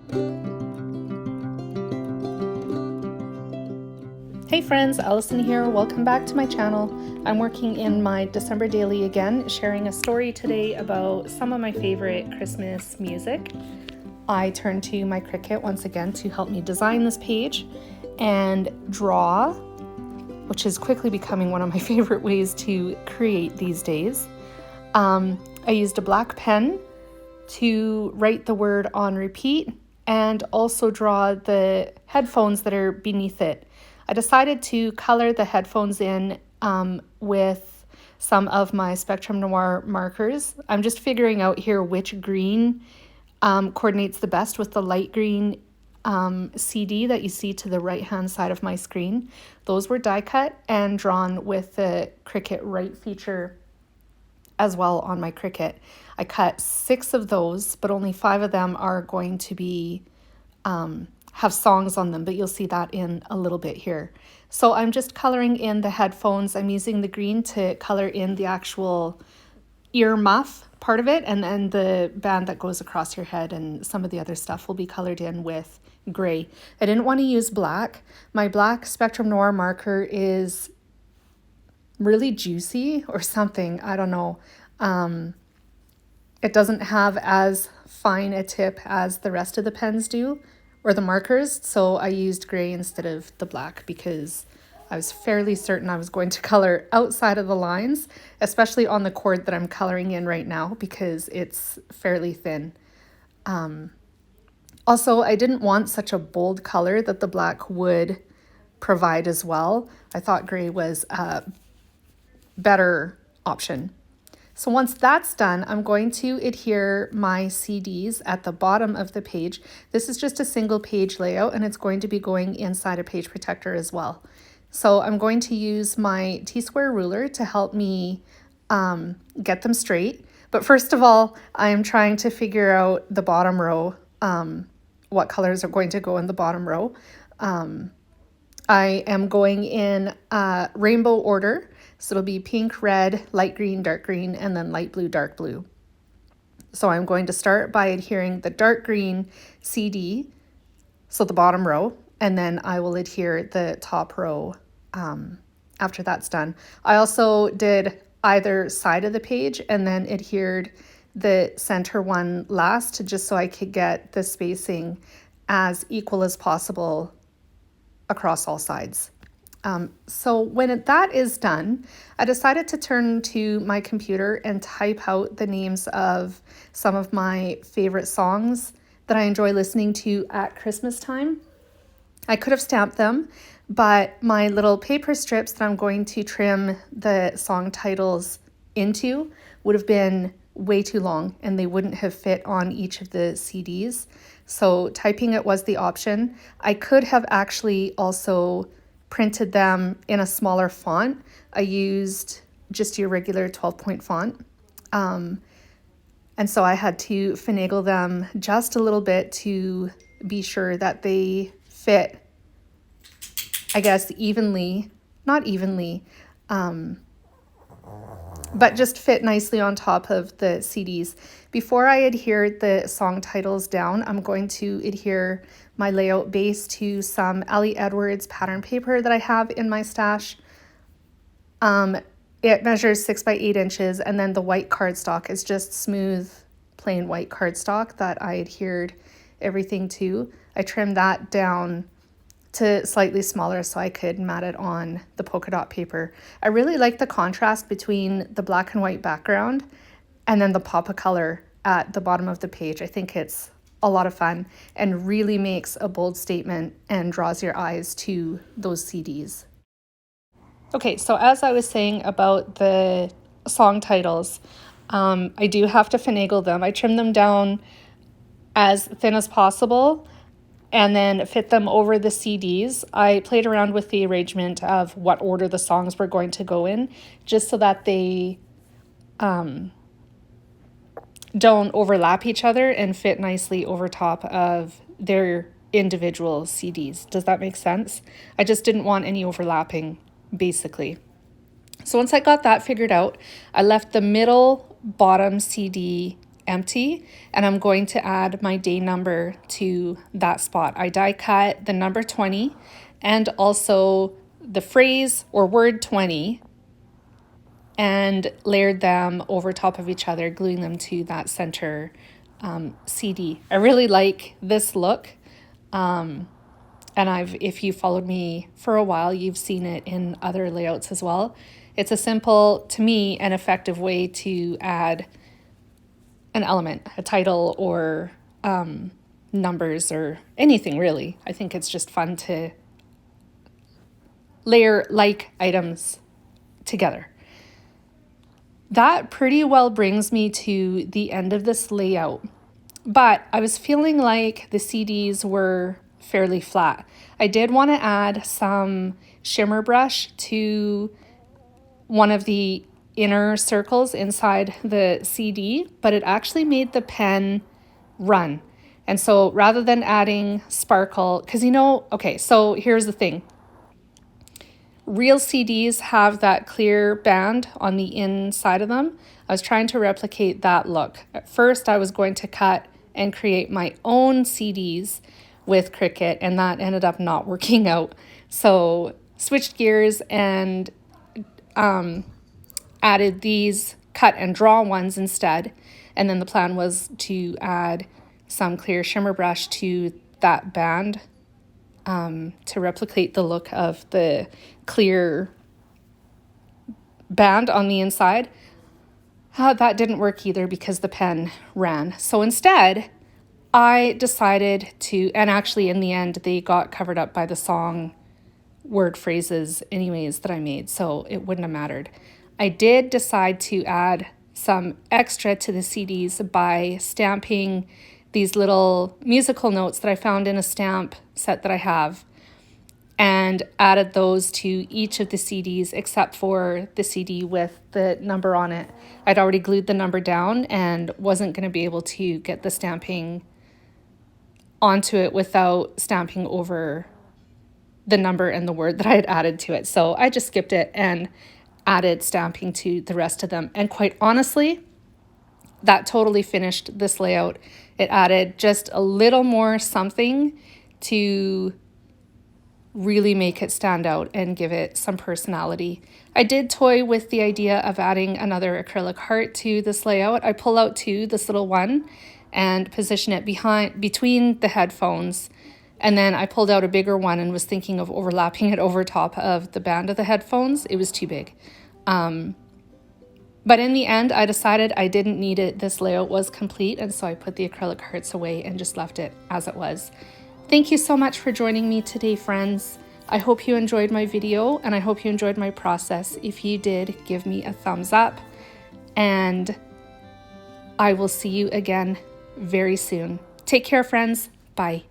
Hey friends, Allison here. Welcome back to my channel. I'm working in my December daily again, sharing a story today about some of my favorite Christmas music. I turned to my Cricut once again to help me design this page and draw, which is quickly becoming one of my favorite ways to create these days. I used a black pen to write the word on repeat and also draw the headphones that are beneath it. I decided to color the headphones in with some of my Spectrum Noir markers. I'm just figuring out here which green coordinates the best with the light green CD that you see to the right hand side of my screen. Those were die cut and drawn with the Cricut Write feature as well on my Cricut. I cut 6 of those, but only 5 of them are going to be have songs on them, but you'll see that in a little bit here. So I'm just coloring in the headphones. I'm using the green to color in the actual ear muff part of it, and then the band that goes across your head and some of the other stuff will be colored in with gray. I didn't want to use black. My black Spectrum Noir marker is really juicy or something, I don't know. It doesn't have as fine a tip as the rest of the pens do, or the markers, so I used gray instead of the black because I was fairly certain I was going to color outside of the lines, especially on the cord that I'm coloring in right now because it's fairly thin. Also, I didn't want such a bold color that the black would provide as well. I thought gray was a better option. So once that's done, I'm going to adhere my CDs at the bottom of the page. This is just a single page layout and it's going to be going inside a page protector as well. So I'm going to use my T-square ruler to help me get them straight. But first of all, I am trying to figure out the bottom row, what colors are going to go in the bottom row. I am going in rainbow order. So it'll be pink, red, light green, dark green, and then light blue, dark blue. So I'm going to start by adhering the dark green CD, so the bottom row, and then I will adhere the top row after that's done. I also did either side of the page and then adhered the center one last, just so I could get the spacing as equal as possible across all sides. So when that is done, I decided to turn to my computer and type out the names of some of my favorite songs that I enjoy listening to at Christmas time. I could have stamped them, but my little paper strips that I'm going to trim the song titles into would have been way too long and they wouldn't have fit on each of the CDs. So typing it was the option. I could have actually also printed them in a smaller font. I used just your regular 12-point font. And so I had to finagle them just a little bit to be sure that they fit, I guess, evenly, not evenly, but just fit nicely on top of the CDs. Before I adhere the song titles down, I'm going to adhere my layout base to some Ellie Edwards pattern paper that I have in my stash. It measures 6 by 8 inches, and then the white cardstock is just smooth, plain white cardstock that I adhered everything to. I trimmed that down to slightly smaller so I could mat it on the polka dot paper. I really like the contrast between the black and white background and then the pop of color at the bottom of the page. I think it's a lot of fun and really makes a bold statement and draws your eyes to those CDs. Okay, so as I was saying about the song titles, I do have to finagle them. I trim them down as thin as possible and then fit them over the CDs. I played around with the arrangement of what order the songs were going to go in, just so that they don't overlap each other and fit nicely over top of their individual CDs. Does that make sense? I just didn't want any overlapping, basically. So once I got that figured out, I left the middle bottom CD empty, and I'm going to add my day number to that spot. I die cut the number 20 and also the phrase or word 20 and layered them over top of each other, gluing them to that center CD. I really like this look. And if you followed me for a while, you've seen it in other layouts as well. It's a simple, to me, and effective way to add an element, a title or numbers or anything really. I think it's just fun to layer like items together. That pretty well brings me to the end of this layout, but I was feeling like the CDs were fairly flat. I did want to add some shimmer brush to one of the inner circles inside the CD, but it actually made the pen run. And so rather than adding sparkle, because okay, so here's the thing. Real CDs have that clear band on the inside of them. I was trying to replicate that look. At first, I was going to cut and create my own CDs with Cricut, and that ended up not working out. So switched gears and added these cut and draw ones instead. And then the plan was to add some clear shimmer brush to that band to replicate the look of the clear band on the inside. That didn't work either because the pen ran. So instead, I decided to, and actually in the end, they got covered up by the song word phrases anyways that I made, so it wouldn't have mattered. I did decide to add some extra to the CDs by stamping these little musical notes that I found in a stamp set that I have, and added those to each of the CDs except for the CD with the number on it. I'd already glued the number down and wasn't going to be able to get the stamping onto it without stamping over the number and the word that I had added to it. So I just skipped it and added stamping to the rest of them. And quite honestly, that totally finished this layout. It added just a little more something to really make it stand out and give it some personality. I did toy with the idea of adding another acrylic heart to this layout. I pull out this little one, and position it between the headphones. And then I pulled out a bigger one and was thinking of overlapping it over top of the band of the headphones. It was too big. But in the end, I decided I didn't need it. This layout was complete, and so I put the acrylic hearts away and just left it as it was. Thank you so much for joining me today, friends. I hope you enjoyed my video, and I hope you enjoyed my process. If you did, give me a thumbs up, and I will see you again very soon. Take care, friends. Bye.